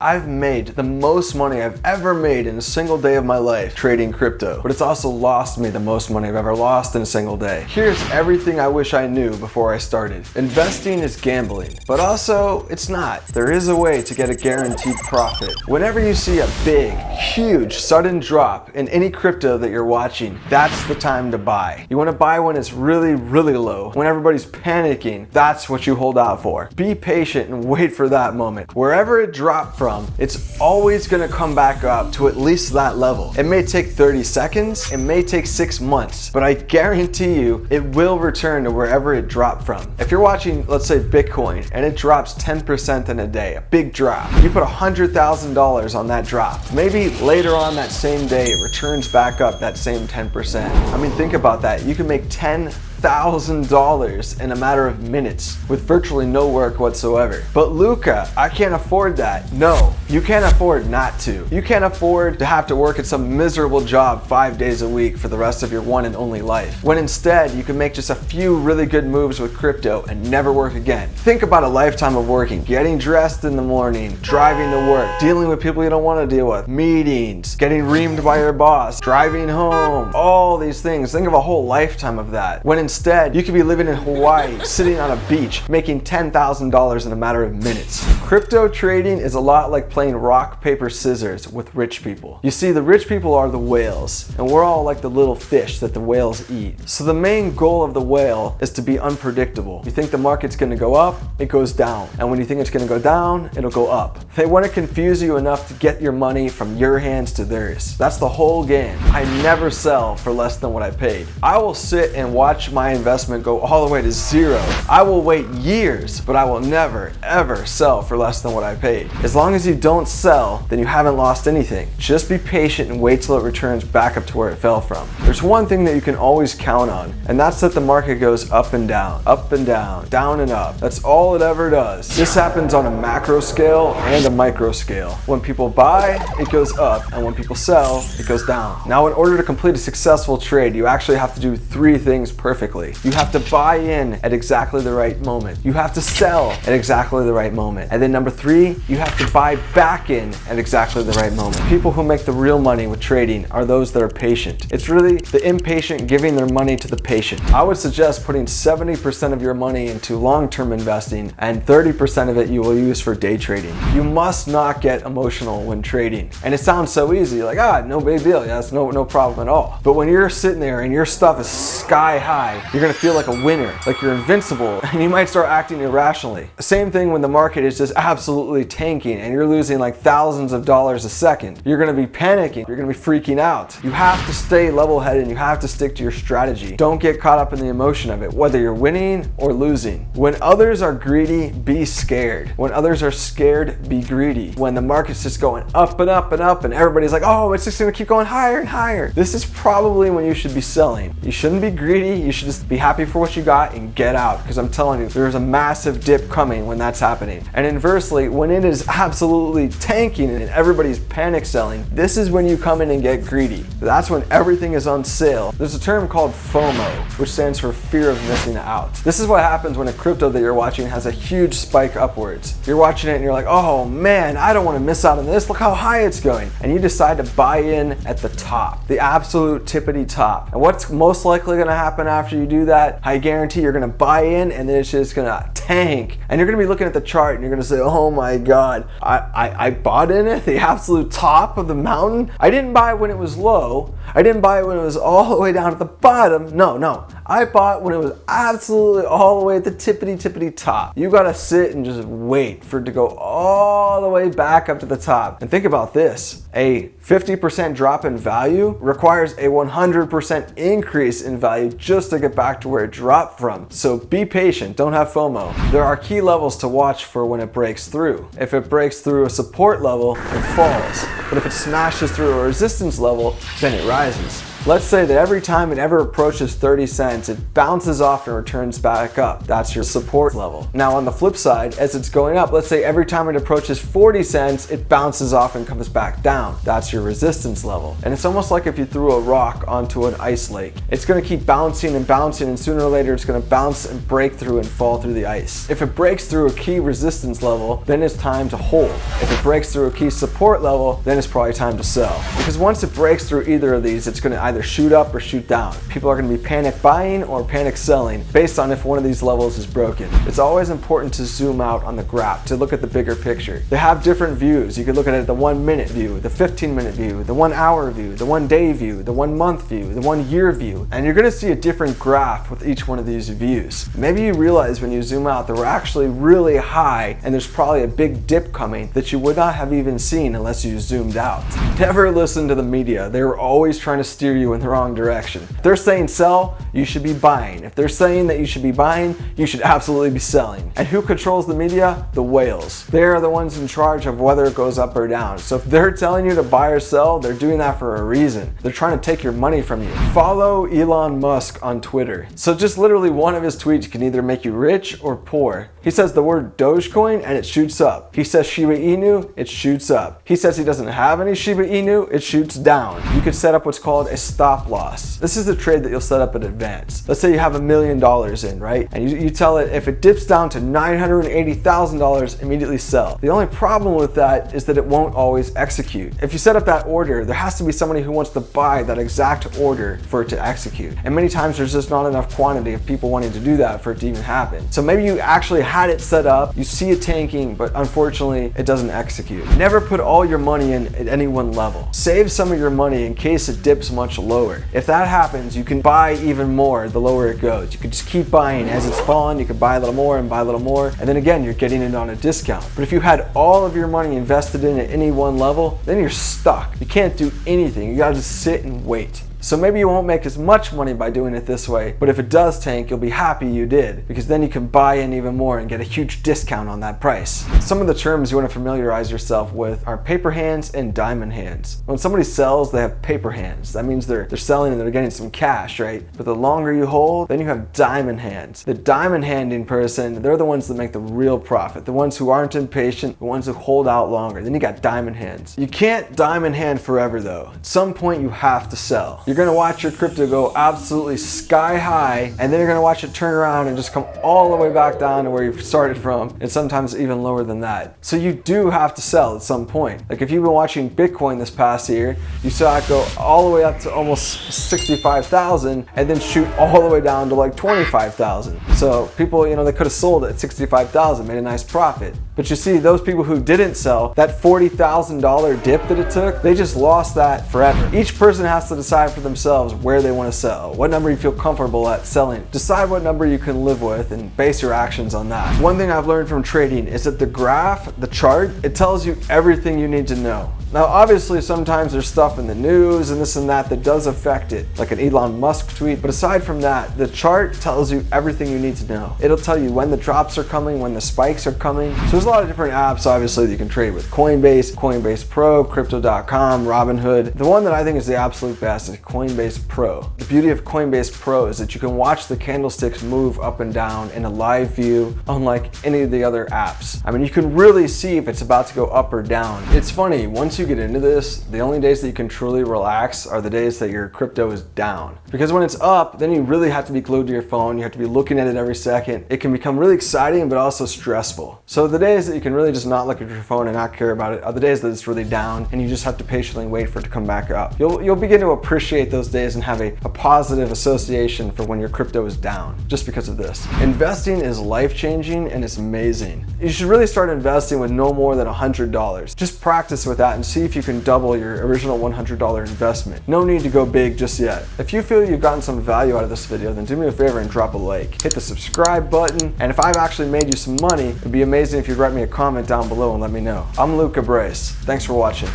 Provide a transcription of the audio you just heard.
I've made the most money I've ever made in a single day of my life trading crypto, but it's also lost me the most money I've ever lost in a single day. Here's everything I wish I knew before I started. Investing is gambling, but also it's not. There is a way to get a guaranteed profit. Whenever you see a big, huge, sudden drop in any crypto that you're watching, that's the time to buy. You want to buy when it's really, really low, when everybody's panicking. That's what you hold out for. Be patient and wait for that moment. Wherever it dropped from, it's always going to come back up to at least that level. It may take 30 seconds, it may take 6 months, but I guarantee you it will return to wherever it dropped from. If you're watching, let's say Bitcoin, and it drops 10% in a day, a big drop, you put $100,000 on that drop. Maybe later on that same day it returns back up that same 10%. I mean, think about that. You can make $10,000 in a matter of minutes with virtually no work whatsoever. But Luca, I can't afford that. No, you can't afford not to. You can't afford to have to work at some miserable job 5 days a week for the rest of your one and only life, when instead you can make just a few really good moves with crypto and never work again. Think about a lifetime of working, getting dressed in the morning, driving to work, dealing with people you don't want to deal with, meetings, getting reamed by your boss, driving home, all these things. Think of a whole lifetime of that, when instead you could be living in Hawaii, sitting on a beach, making $10,000 in a matter of minutes. Crypto trading is a lot like playing rock, paper, scissors with rich people. You see, the rich people are the whales, and we're all like the little fish that the whales eat. So the main goal of the whale is to be unpredictable. You think the market's gonna go up, it goes down. And when you think it's gonna go down, it'll go up. They want to confuse you enough to get your money from your hands to theirs. That's the whole game. I never sell for less than what I paid. I will sit and watch my investment go all the way to zero. I will wait years, but I will never, ever sell for less than what I paid. As long as you don't sell, then you haven't lost anything. Just be patient and wait till it returns back up to where it fell from. There's one thing that you can always count on, and that's that the market goes up and down, down and up. That's all it ever does. This happens on a macro scale and a micro scale. When people buy, it goes up, and when people sell, it goes down. Now, in order to complete a successful trade, you actually have to do 3 things perfectly. You have to buy in at exactly the right moment. You have to sell at exactly the right moment. And then number 3, you have to buy back in at exactly the right moment. People who make the real money with trading are those that are patient. It's really the impatient giving their money to the patient. I would suggest putting 70% of your money into long-term investing and 30% of it you will use for day trading. You must not get emotional when trading. And it sounds so easy, like, no big deal. Yeah, that's no problem at all. But when you're sitting there and your stuff is sky high, you're gonna feel like a winner, like you're invincible, and you might start acting irrationally. Same thing when the market is just absolutely tanking and you're losing like thousands of dollars a second. You're gonna be panicking, you're gonna be freaking out. You have to stay level-headed and you have to stick to your strategy. Don't get caught up in the emotion of it, whether you're winning or losing. When others are greedy, be scared. When others are scared, be greedy. When the market's just going up and up and up and everybody's like, oh, it's just gonna keep going higher and higher, this is probably when you should be selling. You shouldn't be greedy, you should just be happy for what you got and get out, because I'm telling you, there's a massive dip coming when that's happening. And inversely, when it is absolutely tanking and everybody's panic selling, this is when you come in and get greedy. That's when everything is on sale. There's a term called FOMO, which stands for fear of missing out. This is what happens when a crypto that you're watching has a huge spike upwards. You're watching it and you're like, oh man, I don't want to miss out on this, look how high it's going. And you decide to buy in at the top, the absolute tippity top. And what's most likely going to happen after you do that? I guarantee you're going to buy in and then it's just going to tank. And you're going to be looking at the chart and you're going to say, oh my God, I bought in at the absolute top of the mountain. I didn't buy when it was low. I didn't buy it when it was all the way down at the bottom. No. I bought when it was absolutely all the way at the tippity top. You gotta sit and just wait for it to go all the way back up to the top. And think about this. A 50% drop in value requires a 100% increase in value just to get back to where it dropped from. So be patient, don't have FOMO. There are key levels to watch for when it breaks through. If it breaks through a support level, it falls. But if it smashes through a resistance level, then it rises. Let's say that every time it ever approaches 30 cents, it bounces off and returns back up. That's your support level. Now on the flip side, as it's going up, let's say every time it approaches 40 cents, it bounces off and comes back down. That's your resistance level. And it's almost like if you threw a rock onto an ice lake. It's going to keep bouncing and bouncing, and sooner or later it's going to bounce and break through and fall through the ice. If it breaks through a key resistance level, then it's time to hold. If it breaks through a key support level, then it's probably time to sell. Because once it breaks through either of these, it's going to either shoot up or shoot down. People are going to be panic buying or panic selling based on if one of these levels is broken. It's always important to zoom out on the graph to look at the bigger picture. They have different views. You can look at it the 1 minute view, the 15-minute view, the 1 hour view, the 1 day view, the 1 month view, the 1 year view, and you're going to see a different graph with each one of these views. Maybe you realize when you zoom out that we're actually really high and there's probably a big dip coming that you would not have even seen unless you zoomed out. Never listen to the media. They're always trying to steer you in the wrong direction. If they're saying sell, you should be buying. If they're saying that you should be buying, you should absolutely be selling. And who controls the media? The whales. They are the ones in charge of whether it goes up or down. So if they're telling you to buy or sell, they're doing that for a reason. They're trying to take your money from you. Follow Elon Musk on Twitter. So just literally one of his tweets can either make you rich or poor. He says the word Dogecoin and it shoots up. He says Shiba Inu, it shoots up. He says he doesn't have any Shiba Inu, it shoots down. You could set up what's called a stop loss. This is the trade that you'll set up in advance. Let's say you have $1 million in, right? And you tell it if it dips down to $980,000, immediately sell. The only problem with that is that it won't always execute. If you set up that order, there has to be somebody who wants to buy that exact order for it to execute. And many times there's just not enough quantity of people wanting to do that for it to even happen. So maybe you actually had it set up, you see it tanking, but unfortunately it doesn't execute. Never put all your money in at any one level. Save some of your money in case it dips much lower. If that happens, you can buy even more the lower it goes. You can just keep buying as it's falling. You can buy a little more and buy a little more, and then again you're getting it on a discount. But if you had all of your money invested in at any one level, then you're stuck. You can't do anything. You gotta just sit and wait. So maybe you won't make as much money by doing it this way, but if it does tank, you'll be happy you did, because then you can buy in even more and get a huge discount on that price. Some of the terms you want to familiarize yourself with are paper hands and diamond hands. When somebody sells, they have paper hands. That means they're selling and they're getting some cash, right? But the longer you hold, then you have diamond hands. The diamond handing person, they're the ones that make the real profit. The ones who aren't impatient, the ones who hold out longer. Then you got diamond hands. You can't diamond hand forever though. At some point you have to sell. You're gonna watch your crypto go absolutely sky high, and then you're gonna watch it turn around and just come all the way back down to where you started from, and sometimes even lower than that. So you do have to sell at some point. Like if you've been watching Bitcoin this past year, you saw it go all the way up to almost 65,000 and then shoot all the way down to like 25,000. So people, you know, they could have sold it at 65,000, made a nice profit. But you see, those people who didn't sell, that $40,000 dip that it took, they just lost that forever. Each person has to decide for themselves where they want to sell, what number you feel comfortable at selling. Decide what number you can live with and base your actions on that. One thing I've learned from trading is that the graph, the chart, it tells you everything you need to know. Now obviously sometimes there's stuff in the news and this and that that does affect it, like an Elon Musk tweet, but aside from that, the chart tells you everything you need to know. It'll tell you when the drops are coming, when the spikes are coming. So there's a lot of different apps obviously that you can trade with. Coinbase, Coinbase Pro, Crypto.com, Robinhood. The one that I think is the absolute best is Coinbase Pro. The beauty of Coinbase Pro is that you can watch the candlesticks move up and down in a live view, unlike any of the other apps. I mean, you can really see if it's about to go up or down. It's funny, once you get into this, the only days that you can truly relax are the days that your crypto is down. Because when it's up, then you really have to be glued to your phone. You have to be looking at it every second. It can become really exciting, but also stressful. So the days that you can really just not look at your phone and not care about it are the days that it's really down and you just have to patiently wait for it to come back up. You'll begin to appreciate those days and have a positive association for when your crypto is down, just because of this. Investing is life-changing and it's amazing. You should really start investing with no more than $100. Just practice with that and see if you can double your original $100 investment. No need to go big just yet. If you feel you've gotten some value out of this video, then do me a favor and drop a like. Hit the subscribe button, and if I've actually made you some money, it'd be amazing if you'd write me a comment down below and let me know. I'm Luca Brace. Thanks for watching.